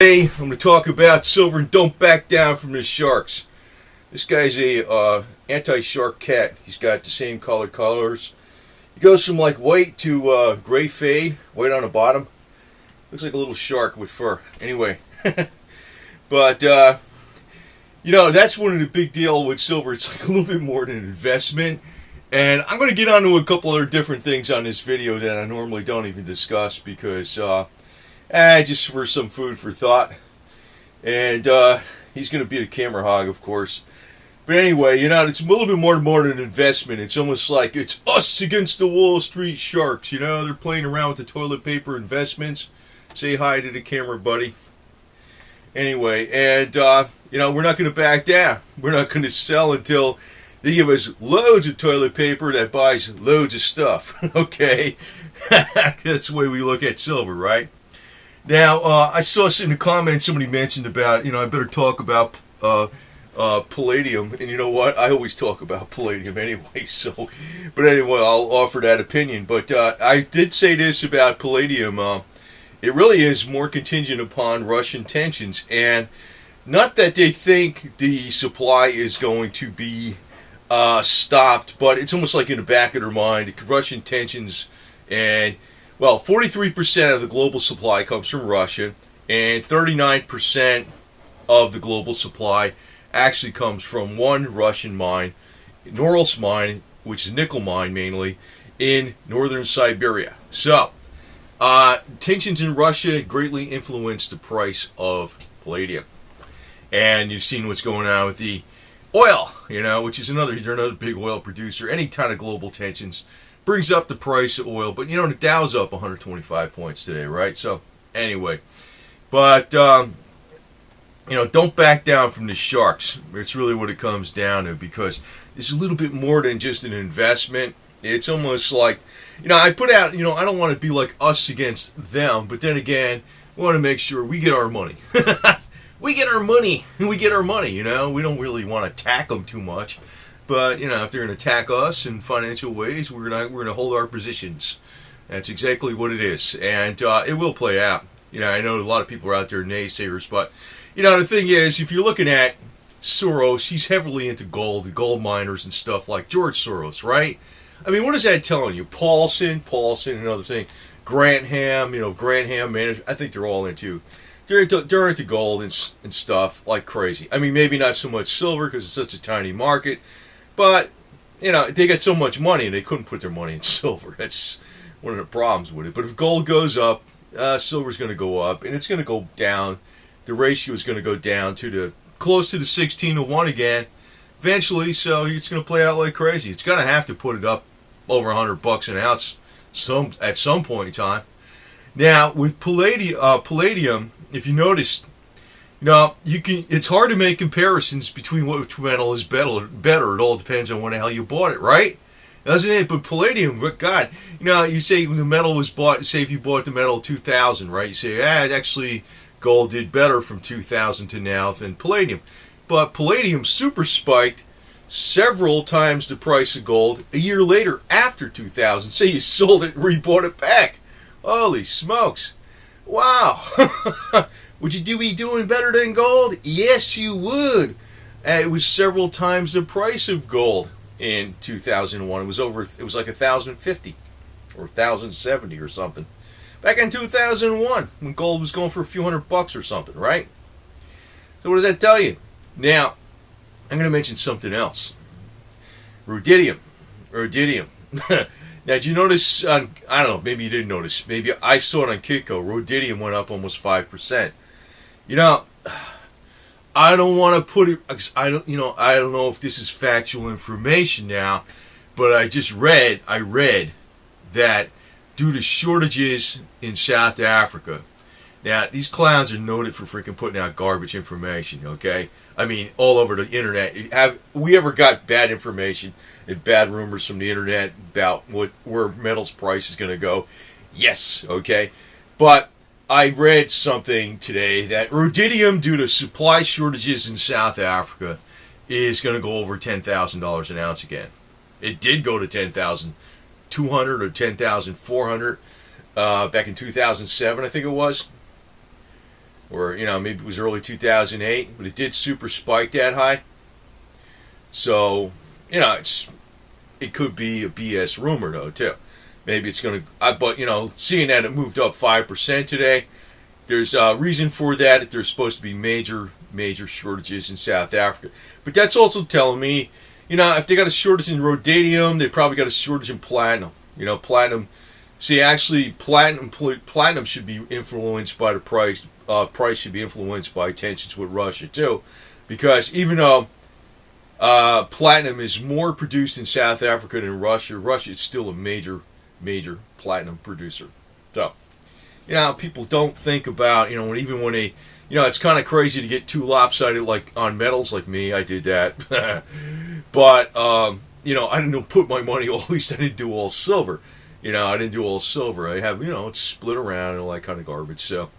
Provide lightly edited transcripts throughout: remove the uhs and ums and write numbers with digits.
Today, I'm going to talk about silver and don't back down from the sharks. This guy's a anti-shark cat. He's got the same colors. He goes from like white to gray fade, white on the bottom. Looks like a little shark with fur. Anyway, but that's one of the big deal with silver. It's like a little bit more than an investment. And I'm going to get onto a couple other different things on this video that I normally don't even discuss because just for some food for thought. And he's going to be the camera hog, of course. But anyway, it's a little bit more than an investment. It's almost like it's us against the Wall Street sharks. They're playing around with the toilet paper investments. Say hi to the camera, buddy. Anyway, and, we're not going to back down. We're not going to sell until they give us loads of toilet paper that buys loads of stuff. Okay? That's the way we look at silver, right? Now, I saw in the comments somebody mentioned about, I better talk about Palladium. And you know what? I always talk about Palladium anyway. So, but anyway, I'll offer that opinion. But I did say this about Palladium. It really is more contingent upon Russian tensions. And not that they think the supply is going to be stopped, but it's almost like in the back of their mind, the Russian tensions and... Well, 43% of the global supply comes from Russia, and 39% of the global supply actually comes from one Russian mine, Norilsk mine, which is a nickel mine mainly, in northern Siberia. So, tensions in Russia greatly influence the price of palladium. And you've seen what's going on with the oil, which is they're another big oil producer. Any kind of global tensions brings up the price of oil, but the Dow's up 125 points today, right? So anyway, but don't back down from the sharks. It's really what it comes down to, because it's a little bit more than just an investment. It's almost like, I put out, I don't want to be like us against them, but then again, we want to make sure we get our money. We get our money. We don't really want to attack them too much. But, if they're going to attack us in financial ways, we're going to hold our positions. That's exactly what it is. And it will play out. I know a lot of people are out there naysayers, but, the thing is, if you're looking at Soros, he's heavily into gold, the gold miners and stuff like George Soros, right? I mean, what is that telling you? Paulson, another thing. Grantham, Grantham management, I think they're all into. They're into gold and stuff like crazy. I mean, maybe not so much silver because it's such a tiny market. But, they got so much money and they couldn't put their money in silver. That's one of the problems with it. But if gold goes up, silver's going to go up. And it's going to go down. The ratio is going to go down to close to the 16-to-1 again. Eventually, so it's going to play out like crazy. It's going to have to put it up over $100 an ounce at some point in time. Now, with Palladium, if you notice... it's hard to make comparisons between which metal is better. It all depends on when the hell you bought it, right? Doesn't it? But palladium, God, you say the metal was bought, say if you bought the metal 2000, right? You say, actually, gold did better from 2000 to now than palladium. But palladium super spiked several times the price of gold a year later after 2000. Say you sold it and rebought it back. Holy smokes. Wow. Would you be doing better than gold? Yes, you would. It was several times the price of gold in 2001. It was like 1,050 or 1,070 or something. Back in 2001, when gold was going for a few $100 or something, right? So what does that tell you? Now, I'm going to mention something else. Rhodium. Now, did you notice, I don't know, maybe you didn't notice. Maybe I saw it on Kitco. Rhodium went up almost 5%. I don't want to put it, I don't know if this is factual information now, but I read that due to shortages in South Africa, now these clowns are noted for freaking putting out garbage information, okay? I mean, all over the internet. Have we ever got bad information and bad rumors from the internet about where metals price is going to go? Yes, okay? But I read something today that rhodium, due to supply shortages in South Africa, is going to go over $10,000 an ounce again. It did go to 10,200 or 10,400 back in 2007, I think it was. or maybe it was early 2008, but it did super spike that high. So it could be a BS rumor though too. Maybe it's going to, but seeing that it moved up 5% today, there's a reason for that. There's supposed to be major shortages in South Africa, but that's also telling me, if they got a shortage in rhodium, they probably got a shortage in platinum. Platinum. See, actually, platinum should be influenced by the price. Price should be influenced by tensions with Russia too, because even though platinum is more produced in South Africa than Russia, Russia is still a major platinum producer. So, people don't think about, even when they, it's kind of crazy to get too lopsided like on metals like me. I did that. But, I didn't put my money, at least I didn't do all silver. I didn't do all silver. I have, it's split around and all that kind of garbage. So,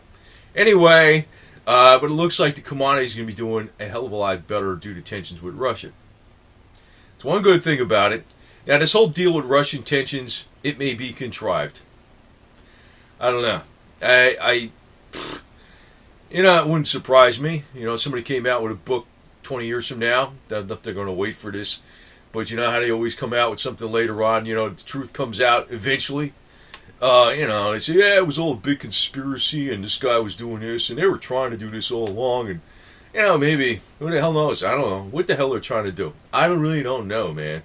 anyway, but it looks like the commodities are going to be doing a hell of a lot better due to tensions with Russia. It's one good thing about it. Now, this whole deal with Russian tensions, it may be contrived. I don't know. It wouldn't surprise me. Somebody came out with a book 20 years from now. They're going to wait for this. But you know how they always come out with something later on. The truth comes out eventually. They say, yeah, it was all a big conspiracy and this guy was doing this and they were trying to do this all along. And, maybe, who the hell knows? I don't know. What the hell they're trying to do? I really don't know, man.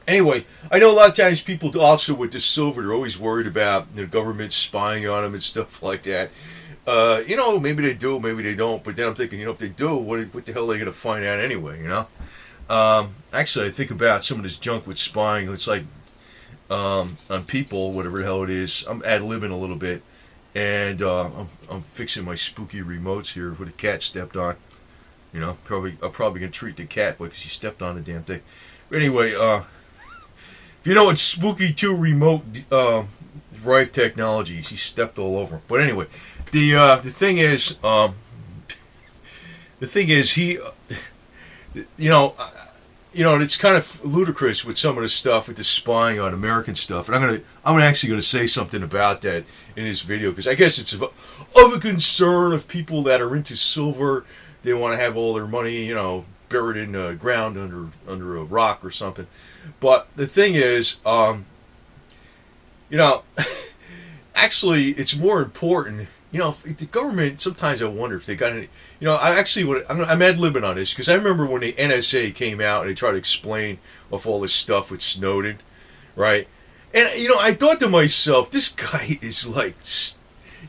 Anyway, I know a lot of times people also with this silver, they're always worried about the government spying on them and stuff like that. Maybe they do, maybe they don't. But then I'm thinking, if they do, what the hell are they going to find out anyway, Actually, I think about some of this junk with spying. It's like on people, whatever the hell it is. I'm ad-libbing a little bit. And I'm fixing my spooky remotes here with a cat stepped on. I'm probably going to treat the cat because she stepped on the damn thing. But anyway, if you know what Spooky 2 remote Rife Technologies, he stepped all over him. But anyway, the thing is he, it's kind of ludicrous with some of the stuff with the spying on American stuff, and I'm actually going to say something about that in this video because I guess it's of a concern of people that are into silver. They want to have all their money, buried in the ground under a rock or something. But the thing is, actually, it's more important. The government, sometimes I wonder if they got any. I'm ad-libbing on this because I remember when the NSA came out and they tried to explain of all this stuff with Snowden, right? And, I thought to myself, this guy is like,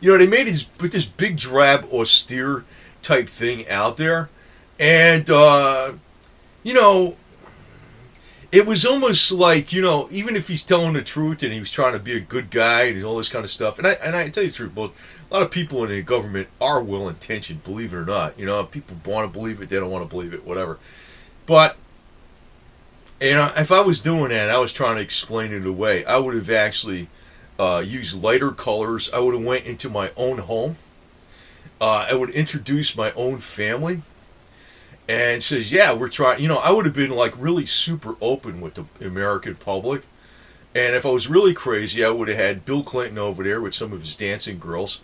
they made put this big, drab, austere type thing out there. And, it was almost like, even if he's telling the truth and he was trying to be a good guy and all this kind of stuff. And I tell you the truth, both a lot of people in the government are well-intentioned, believe it or not. People want to believe it, they don't want to believe it, whatever. But, if I was doing that, I was trying to explain it away. I would have actually used lighter colors. I would have went into my own home. I would introduce my own family. And says, yeah, we're trying, I would have been like really super open with the American public. And if I was really crazy, I would have had Bill Clinton over there with some of his dancing girls.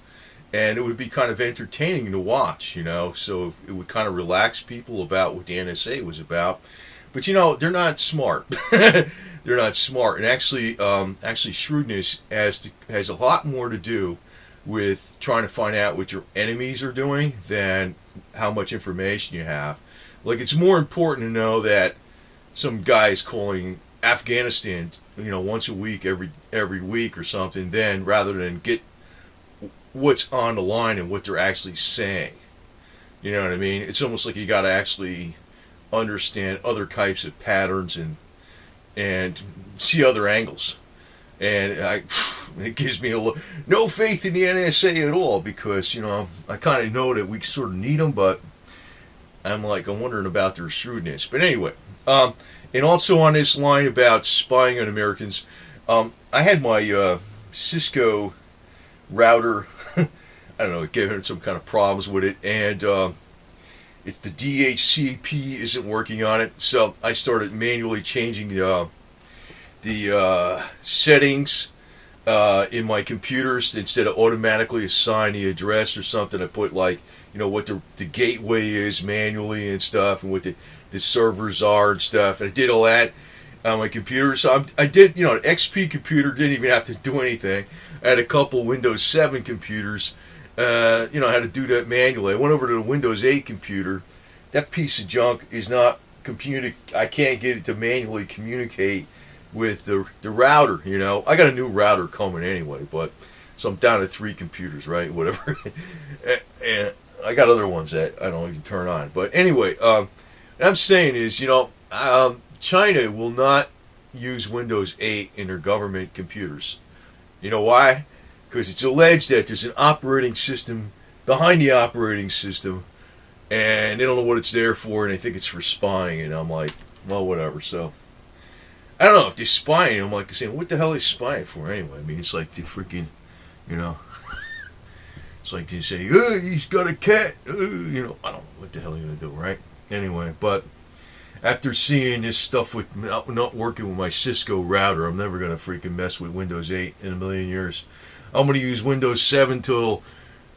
And it would be kind of entertaining to watch, so it would kind of relax people about what the NSA was about. But, they're not smart. They're not smart. And actually shrewdness has a lot more to do with trying to find out what your enemies are doing than how much information you have. Like, it's more important to know that some guy is calling Afghanistan, once a week, every week or something, rather than get what's on the line and what they're actually saying. You know what I mean? It's almost like you got to actually understand other types of patterns and see other angles. And it gives me no faith in the NSA at all because, I kind of know that we sort of need them, but I'm wondering about their shrewdness. But anyway, and also on this line about spying on Americans, I had my Cisco router, I don't know, giving some kind of problems with it, and it's the DHCP isn't working on it, so I started manually changing the settings in my computers, instead of automatically assign the address or something, I put like, what the gateway is manually and stuff, and what the servers are and stuff. And I did all that on my computer. So I did, an XP computer didn't even have to do anything. I had a couple Windows 7 computers. I had to do that manually. I went over to the Windows 8 computer. That piece of junk is not I can't get it to manually communicate with the router. I got a new router coming anyway, but so I'm down to 3 computers, right? Whatever. And I got other ones that I don't even turn on. But anyway, what I'm saying is, China will not use Windows 8 in their government computers. You know why? Because it's alleged that there's an operating system behind the operating system, and they don't know what it's there for, and they think it's for spying. And I'm like, well, whatever. So I don't know if they're spying. I'm like saying, what the hell are they spying for anyway? I mean, it's like the freaking, it's like you say, he's got a cat. I don't know what the hell they're gonna do, right? Anyway, but after seeing this stuff with not working with my Cisco router, I'm never gonna freaking mess with Windows 8 in a million years. I'm gonna use Windows 7 till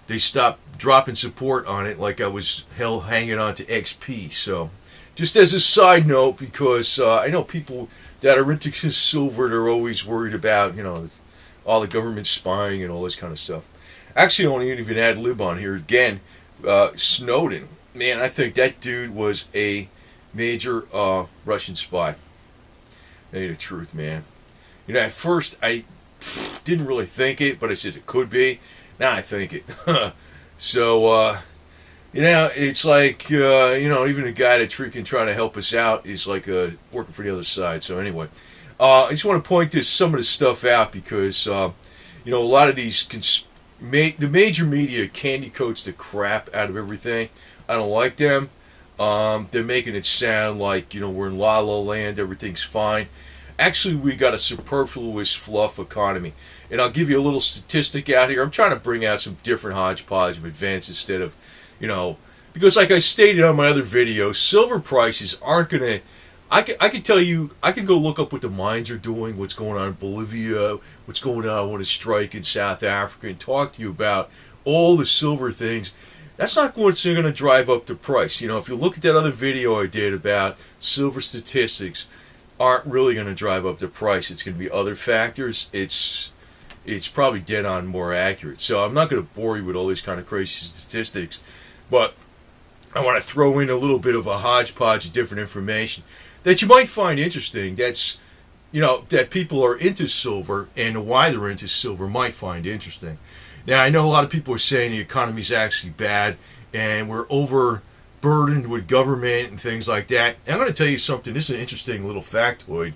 they stop dropping support on it, like I was hanging on to XP. So, just as a side note, because I know people that are into silver, they're always worried about, all the government spying and all this kind of stuff. Actually, I want to even ad lib on here again. Snowden, man, I think that dude was a major Russian spy. Tell you the truth, man. At first I didn't really think it, but I said it could be. Now I think it. So, it's like, even a guy that's freaking trying to help us out is like working for the other side. So anyway, I just want to point some of this stuff out because, a lot of these the major media candy coats the crap out of everything. I don't like them. They're making it sound like, we're in La La Land, everything's fine. Actually, we got a superfluous fluff economy. And I'll give you a little statistic out here. I'm trying to bring out some different hodgepodge of events instead of, because like I stated on my other video, silver prices aren't going to, I can tell you, I can go look up what the mines are doing, what's going on in Bolivia, what's going on with a strike in South Africa, and talk to you about all the silver things. That's not what's going to drive up the price. If you look at that other video I did about silver statistics, aren't really going to drive up the price. It's going to be other factors. It's probably dead on more accurate. So I'm not going to bore you with all these kind of crazy statistics, but I want to throw in a little bit of a hodgepodge of different information that you might find interesting. That's, that people are into silver and why they're into silver might find interesting. Now, I know a lot of people are saying the economy's actually bad and we're overburdened with government and things like that. And I'm going to tell you something. This is an interesting little factoid.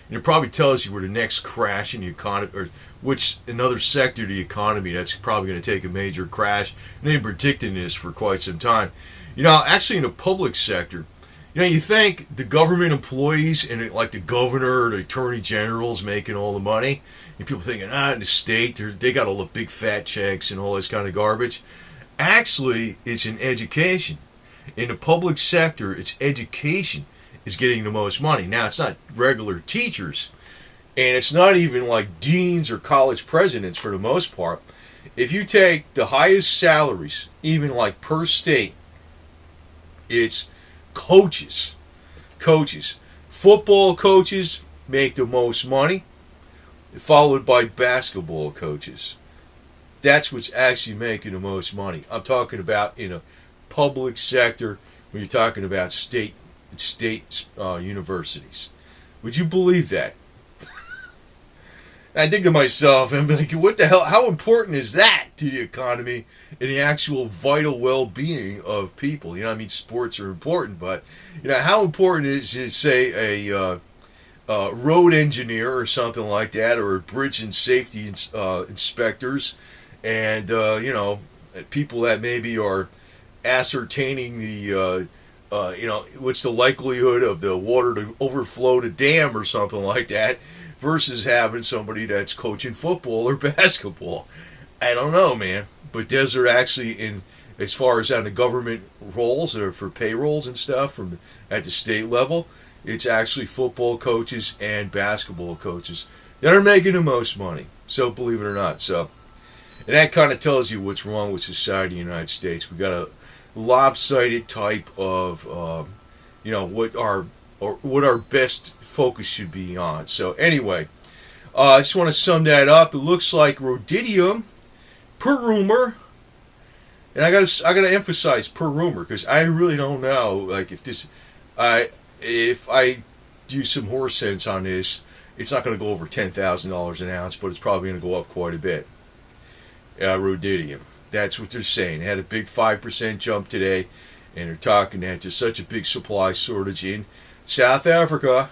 And it probably tells you where the next crash in the economy, or which another sector of the economy that's probably going to take a major crash. And they've been predicting this for quite some time. Actually in the public sector, you think the government employees and like the governor or the attorney general's making all the money. And people thinking, in the state, they got all the big fat checks and all this kind of garbage. Actually, it's in education. In the public sector, it's education is getting the most money. Now, it's not regular teachers, and it's not even like deans or college presidents for the most part. If you take the highest salaries, even like per state, it's coaches. Football coaches make the most money, followed by basketball coaches. That's what's actually making the most money. I'm talking about in a public sector when you're talking about state universities. Would you believe that? I think to myself, I'm like, what the hell? How important is that to the economy and the actual vital well-being of people? Sports are important, but how important is it, say, a road engineer or something like that, or bridge and safety inspectors, and people that maybe are ascertaining the what's the likelihood of the water to overflow the dam or something like that, versus having somebody that's coaching football or basketball. I don't know, man. But those are actually in, as far as on the government roles or for payrolls and stuff at the state level, it's actually football coaches and basketball coaches that are making the most money. So believe it or not. So, and that kind of tells you what's wrong with society in the United States. We got a lopsided type of, what our best focus should be on. So anyway, I just want to sum that up. It looks like rhodium, per rumor, and I gotta emphasize per rumor because I really don't know. Like if I do some horse sense on this, it's not going to go over $10,000 an ounce, but it's probably going to go up quite a bit. Rhodium. That's what they're saying. It had a big 5% jump today, and they're talking that there's such a big supply shortage in South Africa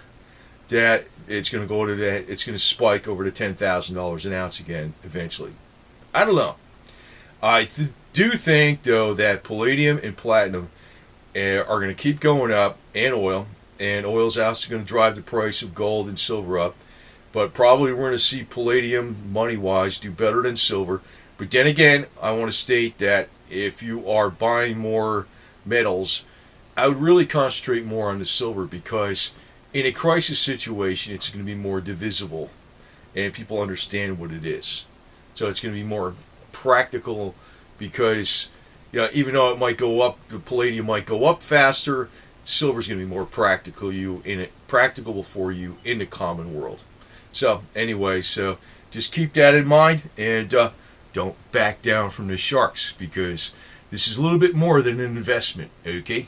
that it's going to go to that. It's going to spike over to $10,000 an ounce again eventually. I don't know. I do think though that palladium and platinum are going to keep going up, and oil's also going to drive the price of gold and silver up. But probably we're going to see palladium money-wise do better than silver. But then again, I want to state that if you are buying more metals, I would really concentrate more on the silver because in a crisis situation, it's going to be more divisible and people understand what it is. So it's going to be more practical because, even though it might go up, the palladium might go up faster, silver's going to be more practical for you in the common world. So anyway, just keep that in mind and don't back down from the sharks because this is a little bit more than an investment, okay?